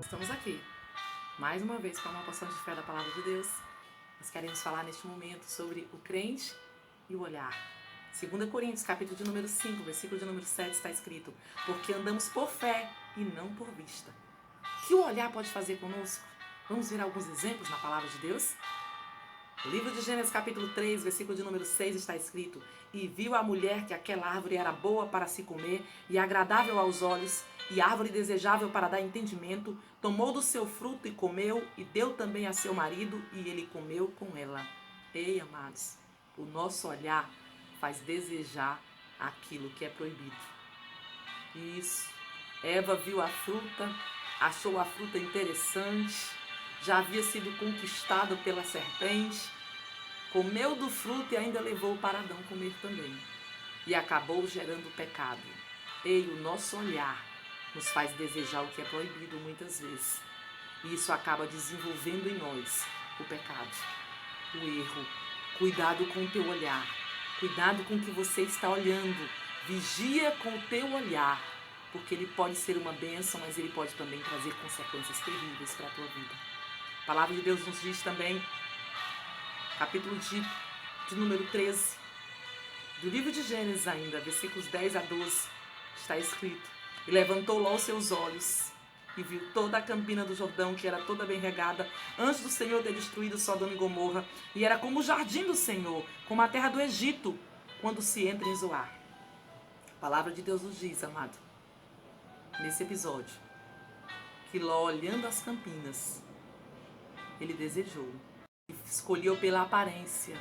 Estamos aqui, mais uma vez, com uma porção de fé da Palavra de Deus. Nós queremos falar neste momento sobre o crente e o olhar. 2 Coríntios, capítulo de número 5, versículo de número 7, está escrito: porque andamos por fé e não por vista. O que o olhar pode fazer conosco? Vamos ver alguns exemplos na Palavra de Deus? No livro de Gênesis, capítulo 3, versículo de número 6, está escrito: e viu a mulher que aquela árvore era boa para se comer e agradável aos olhos, e árvore desejável para dar entendimento, tomou do seu fruto e comeu, e deu também a seu marido, e ele comeu com ela. Ei, amados, o nosso olhar faz desejar aquilo que é proibido. Isso. Eva viu a fruta, achou a fruta interessante, já havia sido conquistado pela serpente, comeu do fruto e ainda levou para Adão comer também. E acabou gerando pecado. Ei, o nosso olhar nos faz desejar o que é proibido muitas vezes. E isso acaba desenvolvendo em nós o pecado, o erro. Cuidado com o teu olhar. Cuidado com o que você está olhando. Vigia com o teu olhar, porque ele pode ser uma bênção, mas ele pode também trazer consequências terríveis para a tua vida. A palavra de Deus nos diz também, capítulo de número 13, do livro de Gênesis ainda, versículos 10 a 12, está escrito: e levantou Ló os seus olhos e viu toda a campina do Jordão, que era toda bem regada, antes do Senhor ter destruído Sodoma e Gomorra, e era como o jardim do Senhor, como a terra do Egito, quando se entra em Zoar. A palavra de Deus nos diz, amado, nesse episódio, que Ló, olhando as campinas, ele desejou, escolheu pela aparência,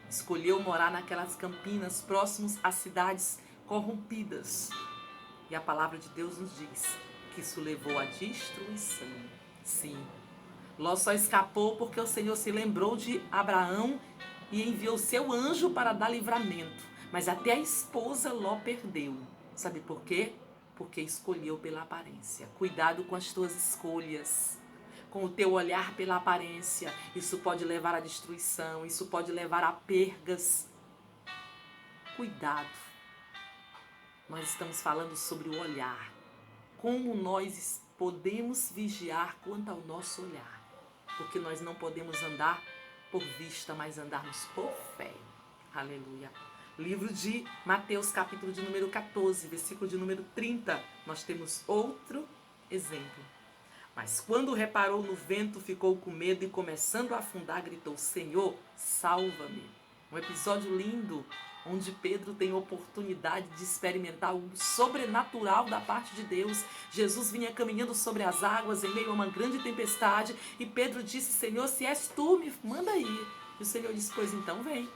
escolheu morar naquelas campinas próximos às cidades corrompidas. E a palavra de Deus nos diz que isso levou à destruição. Sim, Ló só escapou porque o Senhor se lembrou de Abraão e enviou seu anjo para dar livramento. Mas até a esposa Ló perdeu. Sabe por quê? Porque escolheu pela aparência. Cuidado com as tuas escolhas, com o teu olhar pela aparência. Isso pode levar à destruição, isso pode levar a perdas. Cuidado. Nós estamos falando sobre o olhar. Como nós podemos vigiar quanto ao nosso olhar. Porque nós não podemos andar por vista, mas andarmos por fé. Aleluia. Livro de Mateus, capítulo de número 14, versículo de número 30. Nós temos outro exemplo. Mas quando reparou no vento, ficou com medo e, começando a afundar, gritou: Senhor, salva-me. Um episódio lindo, onde Pedro tem oportunidade de experimentar o sobrenatural da parte de Deus. Jesus vinha caminhando sobre as águas em meio a uma grande tempestade e Pedro disse: Senhor, se és tu, me manda ir. E o Senhor disse: pois então vem.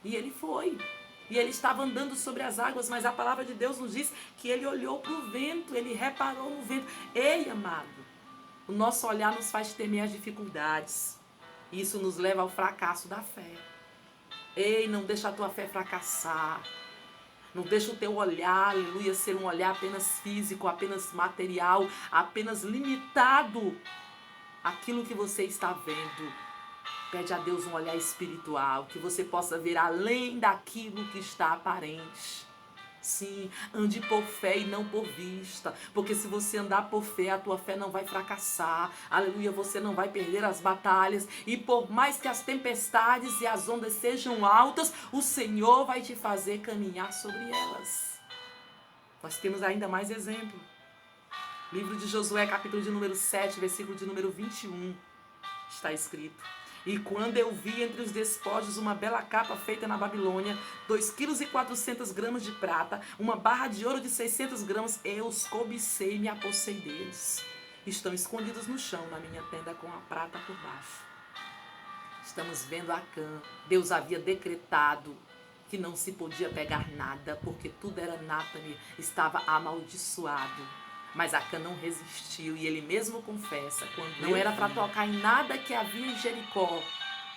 E ele foi. E ele estava andando sobre as águas, mas a palavra de Deus nos diz que ele olhou para o vento, ele reparou no vento. Ei, amado, o nosso olhar nos faz temer as dificuldades. Isso nos leva ao fracasso da fé. Ei, não deixa a tua fé fracassar. Não deixa o teu olhar, aleluia, ser um olhar apenas físico, apenas material, apenas limitado àquilo que você está vendo. Pede a Deus um olhar espiritual, que você possa ver além daquilo que está aparente. Sim, ande por fé e não por vista, porque se você andar por fé, a tua fé não vai fracassar, aleluia, você não vai perder as batalhas, e por mais que as tempestades e as ondas sejam altas, o Senhor vai te fazer caminhar sobre elas. Nós temos ainda mais exemplo. Livro de Josué, capítulo de número 7, versículo de número 21, está escrito: e quando eu vi entre os despojos uma bela capa feita na Babilônia, 2,4 kg de prata, uma barra de ouro de 600 gramas, eu os cobicei e me apossei deles. Estão escondidos no chão, na minha tenda, com a prata por baixo. Estamos vendo Acã. Deus havia decretado que não se podia pegar nada, porque tudo era anátema, estava amaldiçoado. Mas Acã não resistiu e ele mesmo confessa, quando não era para tocar em nada que havia em Jericó,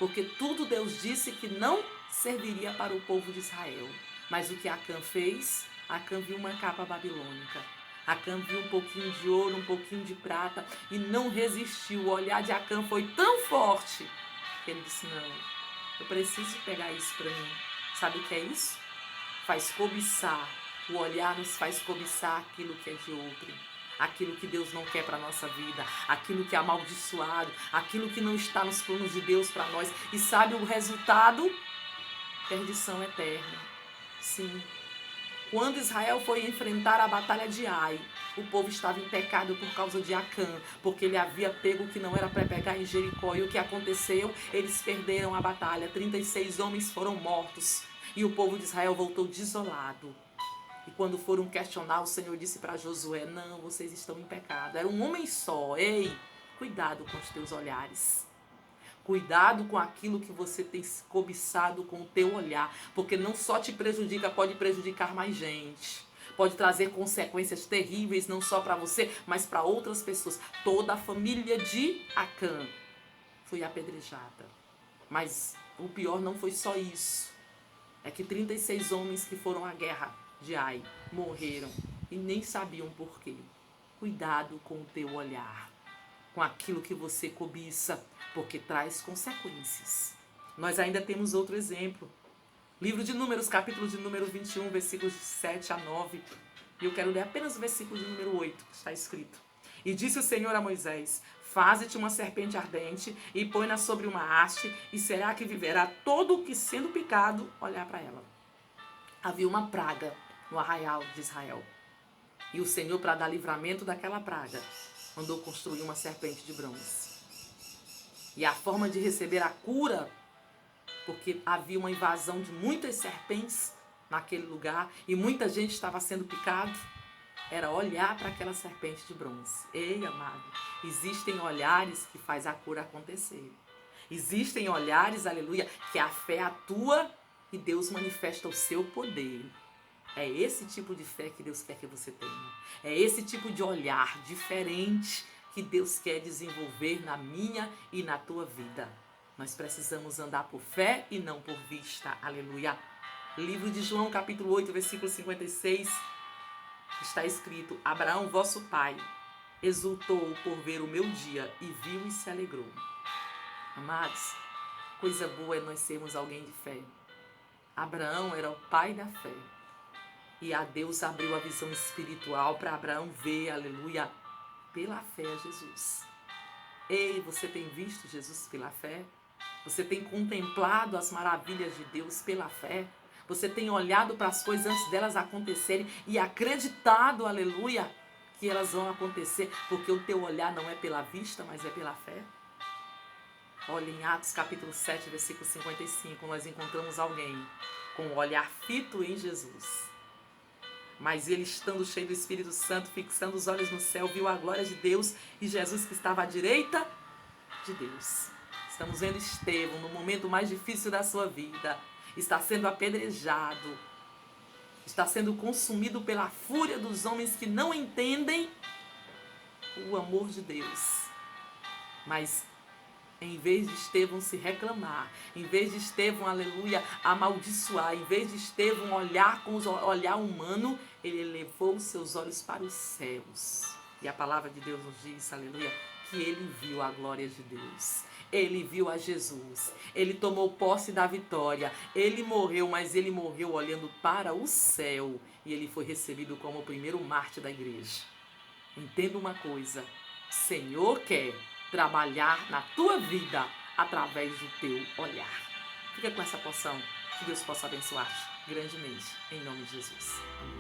porque tudo Deus disse que não serviria para o povo de Israel. Mas o que Acã fez? Acã viu uma capa babilônica. Acã viu um pouquinho de ouro, um pouquinho de prata e não resistiu. O olhar de Acã foi tão forte que ele disse: não, eu preciso pegar isso para mim. Sabe o que é isso? Faz cobiçar. O olhar nos faz cobiçar aquilo que é de outro. aquilo que Deus não quer para a nossa vida, aquilo que é amaldiçoado, aquilo que não está nos planos de Deus para nós. E sabe o resultado? Perdição eterna. Sim. Quando Israel foi enfrentar a batalha de Ai, o povo estava em pecado por causa de Acã, porque ele havia pego o que não era para pegar em Jericó. E o que aconteceu? Eles perderam a batalha. 36 homens foram mortos. E o povo de Israel voltou desolado. E quando foram questionar, o Senhor disse para Josué: não, vocês estão em pecado. Era um homem só. Ei, cuidado com os teus olhares. Cuidado com aquilo que você tem cobiçado com o teu olhar, porque não só te prejudica, pode prejudicar mais gente. Pode trazer consequências terríveis, não só para você, mas para outras pessoas. Toda a família de Acã foi apedrejada. Mas o pior não foi só isso. É que 36 homens que foram à guerra de Ai morreram e nem sabiam por quê. Cuidado com o teu olhar, com aquilo que você cobiça, porque traz consequências. Nós ainda temos outro exemplo. Livro de Números, capítulo de número 21, versículos de 7 a 9. E eu quero ler apenas o versículo de número 8, que está escrito. E disse o Senhor a Moisés: faze-te uma serpente ardente e põe-na sobre uma haste, e será que viverá todo o que sendo picado olhar para ela. Havia uma praga no arraial de Israel. E o Senhor, para dar livramento daquela praga, mandou construir uma serpente de bronze. E a forma de receber a cura, porque havia uma invasão de muitas serpentes naquele lugar e muita gente estava sendo picado, era olhar para aquela serpente de bronze. Ei, amado, existem olhares que faz a cura acontecer. Existem olhares, aleluia, que a fé atua e Deus manifesta o seu poder. É esse tipo de fé que Deus quer que você tenha. É esse tipo de olhar diferente que Deus quer desenvolver na minha e na tua vida. Nós precisamos andar por fé e não por vista. Aleluia. Livro de João, capítulo 8, versículo 56, está escrito: Abraão, vosso pai, exultou por ver o meu dia e viu e se alegrou. Amados, coisa boa é nós sermos alguém de fé. Abraão era o pai da fé. E a Deus abriu a visão espiritual para Abraão ver, aleluia, pela fé a Jesus. Ei, você tem visto Jesus pela fé? Você tem contemplado as maravilhas de Deus pela fé? Você tem olhado para as coisas antes delas acontecerem e acreditado, aleluia, que elas vão acontecer, porque o teu olhar não é pela vista, mas é pela fé? Olha, em Atos capítulo 7, versículo 55, nós encontramos alguém com o olhar fito em Jesus. Mas ele, estando cheio do Espírito Santo, fixando os olhos no céu, viu a glória de Deus e Jesus que estava à direita de Deus. Estamos vendo Estevão no momento mais difícil da sua vida. Está sendo apedrejado. Está sendo consumido pela fúria dos homens que não entendem o amor de Deus. Mas em vez de Estevão se reclamar, em vez de Estevão, aleluia, amaldiçoar, em vez de Estevão olhar com o olhar humano, ele elevou os seus olhos para os céus. E a palavra de Deus nos diz, aleluia, que ele viu a glória de Deus. Ele viu a Jesus. Ele tomou posse da vitória. Ele morreu, mas ele morreu olhando para o céu. E ele foi recebido como o primeiro mártir da igreja. Entenda uma coisa. O Senhor quer trabalhar na tua vida através do teu olhar. Fica com essa porção. Que Deus possa abençoar-te grandemente. Em nome de Jesus. Amém.